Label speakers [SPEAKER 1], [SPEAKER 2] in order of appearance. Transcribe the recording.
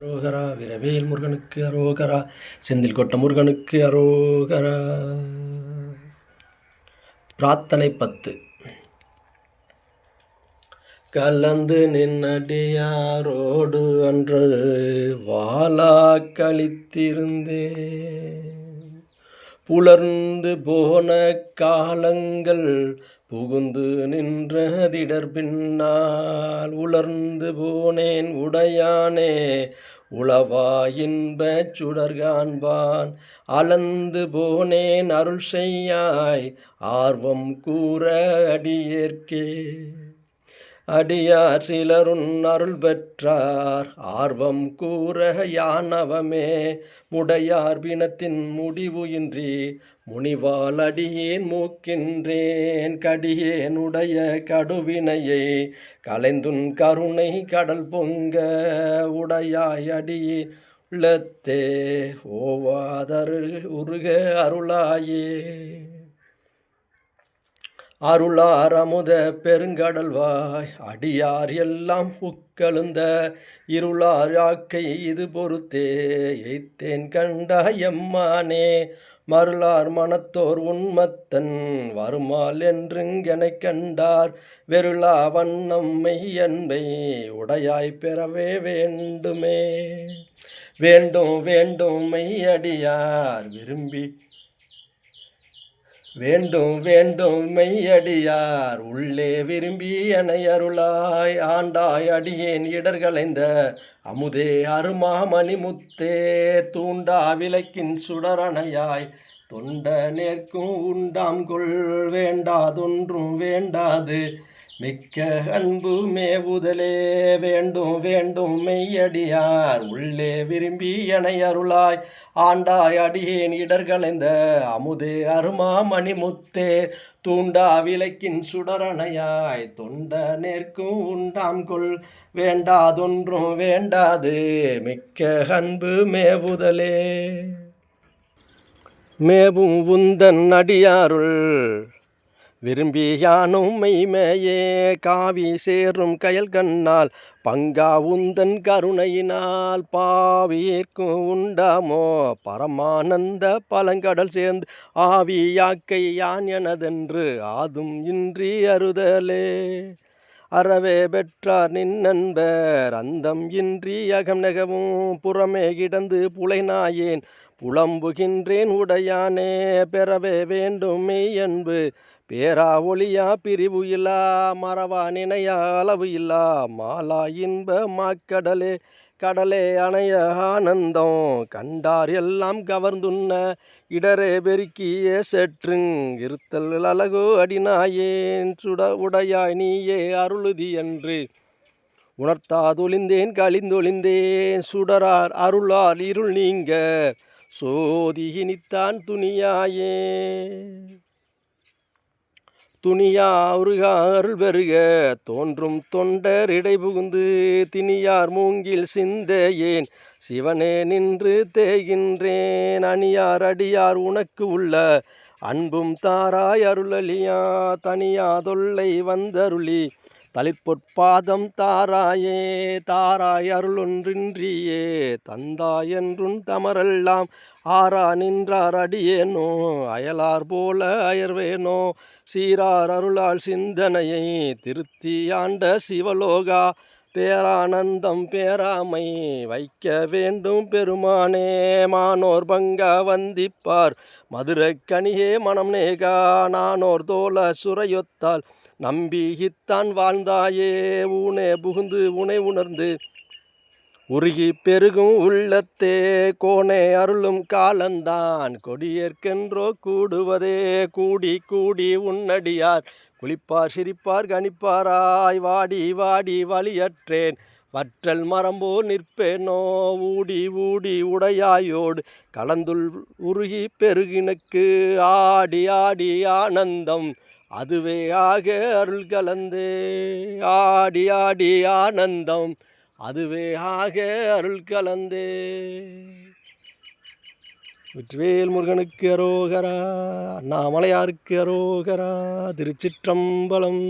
[SPEAKER 1] அரோகரா வீரவேல் முருகனுக்கு அரோகரா செந்தில் கொட்ட முருகனுக்கு அரோகரா. பிரார்த்தனை 10. கலந்து நின்னடியாரோடு அன்று வாழா கழித்திருந்தே புலர்ந்து போன காலங்கள் புகுந்து நின்றதிடர் பின்னால் உலர்ந்து போனேன் உடையானே உளவா இன்பச் சுடர் காண்பான் அளந்து போனேன் அருள் செய்யாய் ஆர்வம் கூற அடியேற்கே. அடியார் சிலருன் அருள் பெற்றார் ஆர்வம் கூற யானவமே முடையார் பிணத்தின் முடிவு இன்றி முனிவால் அடியேன் மூக்கின்றேன் கடியேனுடைய கடுவினையை கலைந்துன் கருணை கடல் பொங்க உடையாய் அடியேன் உள்ளத்தே ஓவாதரு உருக அருளாயே. அருளார் அமுத பெருங்கடல்வாய் அடியார் எல்லாம் புக்கழுந்த இருளார் யாக்கை இது பொறுத்தே எய்த்தேன் கண்டாய் எம்மானே மருளார் மனத்தோர் உண்மத்தன் வருமால் என்றுங்கெனைக் கண்டார் வெருளா வண்ணம் மெய்யன்பை உடையாய் பெறவே வேண்டுமே. வேண்டும் வேண்டும் மெய்யடியார் விரும்பி வேண்டும் வேண்டும் மெய்யடியார் உள்ளே விரும்பி எனை அருளாய் ஆண்டாய் அடியேன் இடர்களைந்த அமுதே அருமா மணிமுத்தே தூண்டா விளக்கின் சுடரணையாய் தொண்ட நேர்க்கும் உண்டாம் கொள் வேண்டாதொன்றும் வேண்டாது மிக்க அன்பு மேவுதலே. வேண்டும் வேண்டும் மெய்யடியார் உள்ளே விரும்பி எனை அருளாய் ஆண்டாய் அடியேன் இடர்களைந்த அமுதே அருமா மணிமுத்தே தூண்டா விளக்கின் சுடரணையாய் தொண்ட நேர்க்கும் உண்டாம் கொள் வேண்டாதொன்றும் வேண்டாது மிக்க அன்பு மேவுதலே. மேவும் உந்தன் அடியாருள் விரும்பி யானும் மெய்மையே காவி சேரும் கயல் கண்ணால் பங்கா உந்தன் கருணையினால் பாவியேற்கும் உண்டாமோ பரமானந்த பழங்கடல் சேர்ந்து ஆவி யாக்கை யான் எனதென்று ஆதும் இன்றி அறுதலே. அறவே பெற்றார் நின் நண்பர் அந்தம் இன்றி அகம் நெகவும் புறமே கிடந்து புலைநாயேன் புலம்புகின்றேன் உடையானே பெறவே வேண்டும் மெய் அன்பு பேரா ஒளியா பிரிவு இல்லா மறவா நினையா அளவு இல்லா மாலா இன்ப மாக்கடலே. கடலே அணைய ஆனந்தம் கண்டார் எல்லாம் கவர்ந்துண்ண இடரே பெருக்கிய செற்றுங் இருத்தல் அழகோ அடிநாயேன் உடையாய் நீயே அருளுதி என்று உணர்த்தாதொழிந்தேன் கழிந்தொழிந்தேன் சுடரார் அருளால் இருள் நீங்க சோதி இனித்தான் துணியாயே. துணியா உருகா அருள் பெருக தோன்றும் தொண்டர் இடை புகுந்து திணியார் மூங்கில் சிந்தையேன் சிவனே நின்று தேகின்றேன் அணியார் அடியார் உனக்கு உள்ள அன்பும் தாராய் அருளலியா தனியா தொல்லை வந்தருளி தளிர்பொற்பாதம் தாராயே தாராய் அருளொன்றின்றியே தந்தாய் என்றுன் தமரெல்லாம் ஆரா நின்றார் அடியேனோ அயலார் போல அயர்வேனோ சீரார் அருளால் சிந்தனையை திருத்தி ஆண்ட சிவலோகா பேரானந்தம் பேராமை வைக்க வேண்டும் பெருமானே. மானோர் பங்கா வந்திப்பார் மதுரக் கனியே மனம் நேகா நானோர் தோல சுரையொத்தால் நம்பி இத்தான் வாழ்ந்தாயே ஊனே புகுந்து உனை உணர்ந்து உருகி பெருகும் உள்ளத்தே கோனே அருளும் காலந்தான் கொடியேற்கென்றோ கூடுவதே. கூடி கூடி உன்னடியார் குளிப்பார் சிரிப்பார் கணிப்பாராய் வாடி வாடி வழியற்றேன் வற்றல் மரம்போ நிற்பேனோ ஊடி ஊடி உடையாயோடு கலந்துள் உருகி பெருகினுக்கு ஆடி ஆடி ஆனந்தம் அதுவே ஆக அருள் கலந்தே ஆடி ஆடி ஆனந்தம் அதுவே ஆக அருள் கலந்தே. வெற்றிவேல் முருகனுக்கு அரோகரா, அண்ணாமலையாருக்கு அரோகரா, திருச்சிற்றம்பலம்.